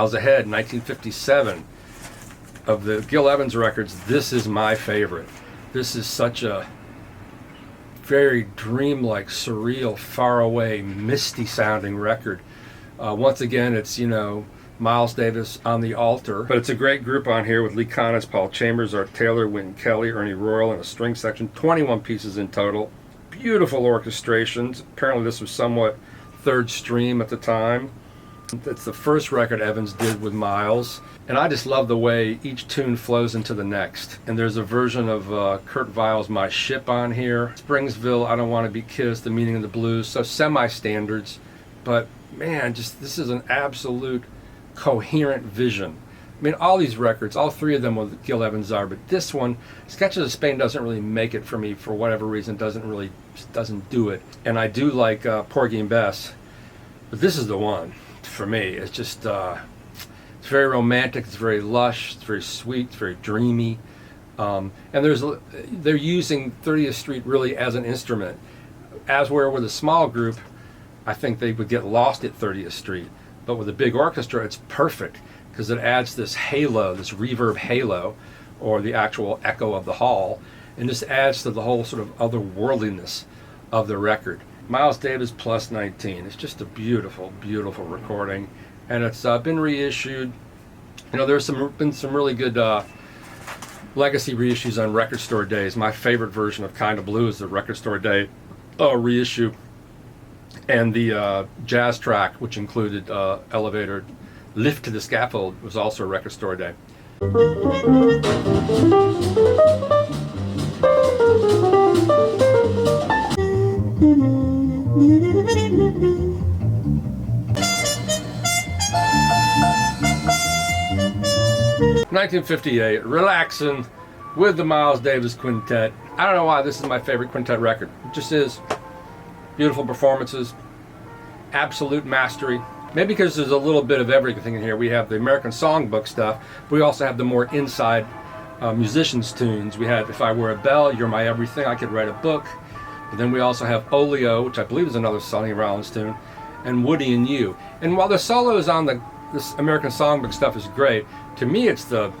Miles Ahead, 1957. Of the Gil Evans records, this is my favorite. This is such a very dreamlike, surreal, faraway, misty sounding record. Once again, it's, you know, Miles Davis on the altar, but it's a great group on here with Lee Konitz, Paul Chambers, Art Taylor, Wynton Kelly, Ernie Royal, and a string section. 21 pieces in total. Beautiful orchestrations. Apparently this was somewhat third stream at the time. It's the first record Evans did with Miles, and I just love the way each tune flows into the next. And there's a version of Kurt Weill's My Ship on here. Springsville, I Don't Want to Be Kissed, The Meaning of the Blues, so semi-standards, but man, just this is an absolute coherent vision. I mean, all these records, all three of them with Gil Evans are, but this one, Sketches of Spain, doesn't really make it for me for whatever reason. Doesn't do it. And I do like Porgy and Bess, but this is the one for me. It's just it's very romantic, it's very lush, it's very sweet, it's very dreamy, and they're using 30th Street really as an instrument. As where with a small group, I think they would get lost at 30th Street, but with a big orchestra it's perfect because it adds this halo, this reverb halo, or the actual echo of the hall, and just adds to the whole sort of otherworldliness of the record. Miles Davis plus 19. It's just a beautiful, beautiful recording, and it's been reissued. You know, there's been some really good legacy reissues on Record Store Days. My favorite version of Kinda Blue is the Record Store Day reissue, and the jazz track, which included Elevator Lift to the Scaffold, was also a Record Store Day. 1958, Relaxin' with the Miles Davis Quintet. I don't know why this is my favorite quintet record. It just is. Beautiful performances, absolute mastery. Maybe because there's a little bit of everything in here. We have the American Songbook stuff, but we also have the more inside musicians' tunes. We have If I Were a Bell, You're My Everything, I Could Write a Book. But then we also have Oleo, which I believe is another Sonny Rollins tune, and Woody and You. And while the solos on this American Songbook stuff is great, to me it's the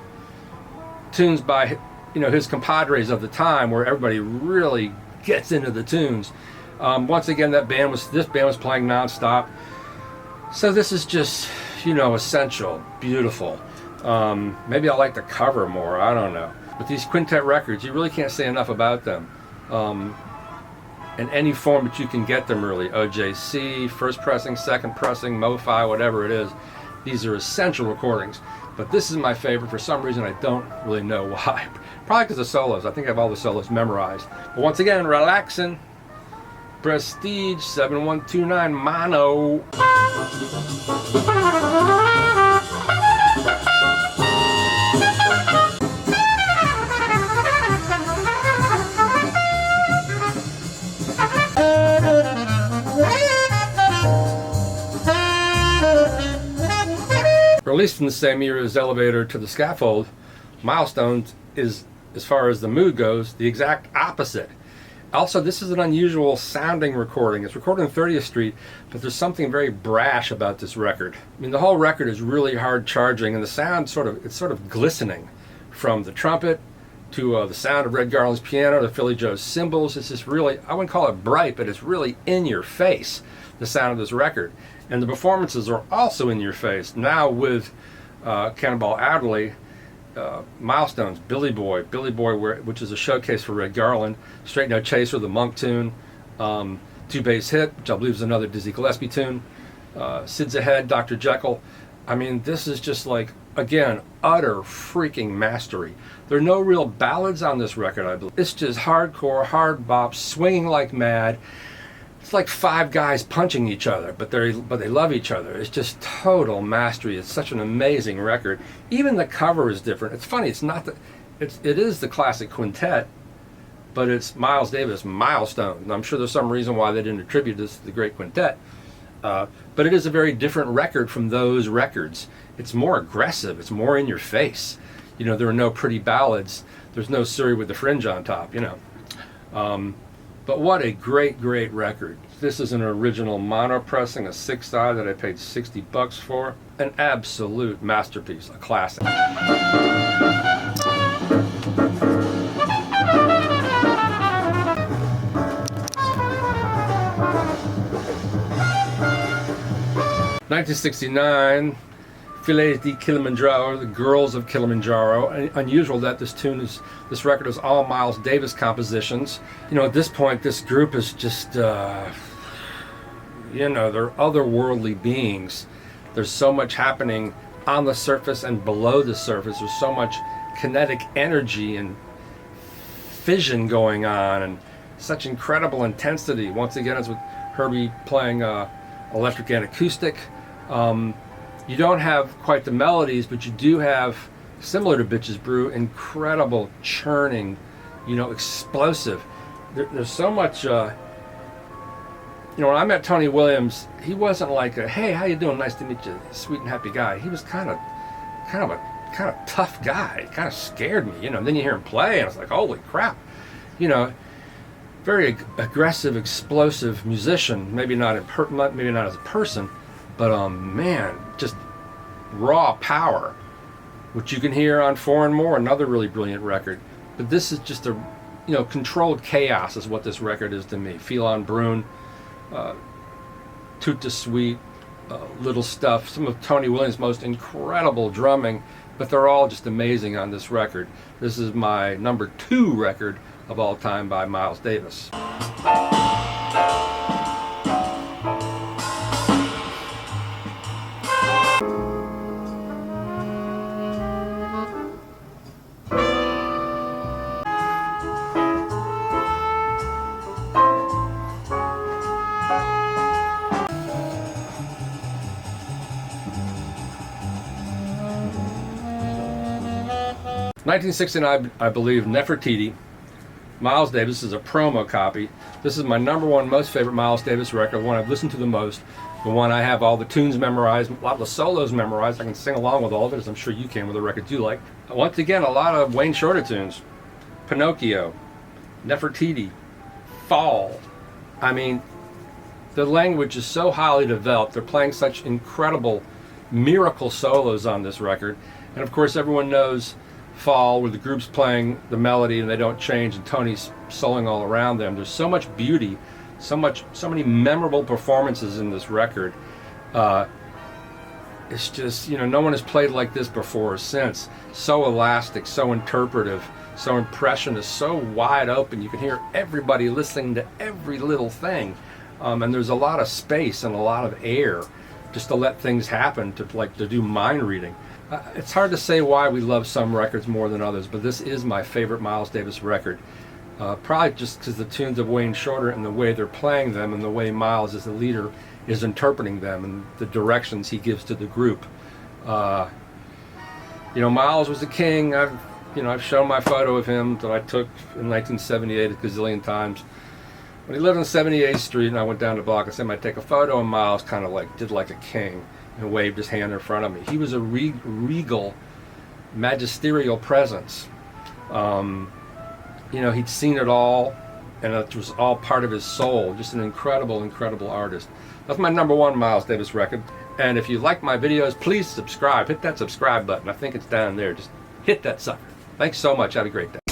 tunes by, you know, his compadres of the time where everybody really gets into the tunes. Once again, this band was playing nonstop. So this is just, you know, essential, beautiful. Maybe I like the cover more, I don't know. But these quintet records, you really can't say enough about them. In any form that you can get them, really. OJC, first pressing, second pressing, MoFi, whatever it is. These are essential recordings. But this is my favorite. For some reason, I don't really know why. Probably because of solos. I think I have all the solos memorized. But once again, Relaxin', Prestige 7129 Mono. Released in the same year as Elevator to the Scaffold, Milestones is, as far as the mood goes, the exact opposite. Also, this is an unusual sounding recording. It's recorded on 30th Street, but there's something very brash about this record. I mean, the whole record is really hard charging, and the sound it's sort of glistening, from the trumpet to the sound of Red Garland's piano to Philly Joe's cymbals. It's just really, I wouldn't call it bright, but it's really in your face, the sound of this record. And the performances are also in your face. Now with Cannonball Adderley, Milestones, Billy Boy, which is a showcase for Red Garland, Straight No Chaser, the Monk tune, Two Bass Hit, which I believe is another Dizzy Gillespie tune, Sid's Ahead, Dr. Jekyll. I mean, this is just like again, utter freaking mastery. There are no real ballads on this record, I believe. It's just hardcore, hard bop, swinging like mad. It's like five guys punching each other, but they love each other. It's just total mastery. It's such an amazing record. Even the cover is different. It's funny. It is the classic quintet, but it's Miles Davis Milestones. I'm sure there's some reason why they didn't attribute this to the Great Quintet. But it is a very different record from those records. It's more aggressive. It's more in your face. You know, there are no pretty ballads. There's no Surrey with the Fringe on top, you know. But what a great, great record. This is an original mono pressing, a 6-eye that I paid $60 for. An absolute masterpiece, a classic. (1969), Filles de Kilimanjaro, the Girls of Kilimanjaro. Unusual that this record is all Miles Davis compositions. You know, at this point, this group is just, you know, they're otherworldly beings. There's so much happening on the surface and below the surface. There's so much kinetic energy and fission going on, and such incredible intensity. Once again, it's with Herbie playing electric and acoustic. You don't have quite the melodies, but you do have, similar to Bitches Brew, incredible churning, you know, explosive. There's so much, you know, when I met Tony Williams, he wasn't like a, hey, how you doing? Nice to meet you, sweet and happy guy. He was kind of tough guy. Kind of scared me, you know. And then you hear him play, and it's like, holy crap, you know. Very aggressive, explosive musician. Maybe not as a person, but man, just raw power, which you can hear on Four and More, another really brilliant record. But this is just a, you know, controlled chaos is what this record is to me. Phelan Brune, Toot the Sweet, Little Stuff, some of Tony Williams' most incredible drumming, but they're all just amazing on this record. This is my number 2 record of all time by Miles Davis. 1969, I believe, Nefertiti. Miles Davis is a promo copy. This is my number 1 most favorite Miles Davis record, the one I've listened to the most, the one I have all the tunes memorized, a lot of the solos memorized. I can sing along with all of it, as I'm sure you can with the records you like. Once again, a lot of Wayne Shorter tunes. Pinocchio, Nefertiti, Fall. I mean, the language is so highly developed. They're playing such incredible miracle solos on this record. And of course, everyone knows Fall, where the group's playing the melody and they don't change, and Tony's soloing all around them. There's so much beauty, so many memorable performances in this record. It's just, you know, no one has played like this before or since. So elastic, so interpretive, so impressionist, so wide open. You can hear everybody listening to every little thing. And there's a lot of space and a lot of air just to let things happen, to do mind reading. It's hard to say why we love some records more than others, but this is my favorite Miles Davis record. Probably just because the tunes of Wayne Shorter and the way they're playing them and the way Miles as the leader is interpreting them and the directions he gives to the group. You know, Miles was a king. I've shown my photo of him that I took in 1978 a gazillion times. When he lived on 78th Street and I went down the block, I said I'd take a photo, and Miles kind of like did like a king and waved his hand in front of me. He was a regal, magisterial presence. You know, he'd seen it all, and it was all part of his soul. Just an incredible, incredible artist. That's my number 1 Miles Davis record. And if you like my videos, please subscribe. Hit that subscribe button. I think it's down there. Just hit that sucker. Thanks so much. Have a great day.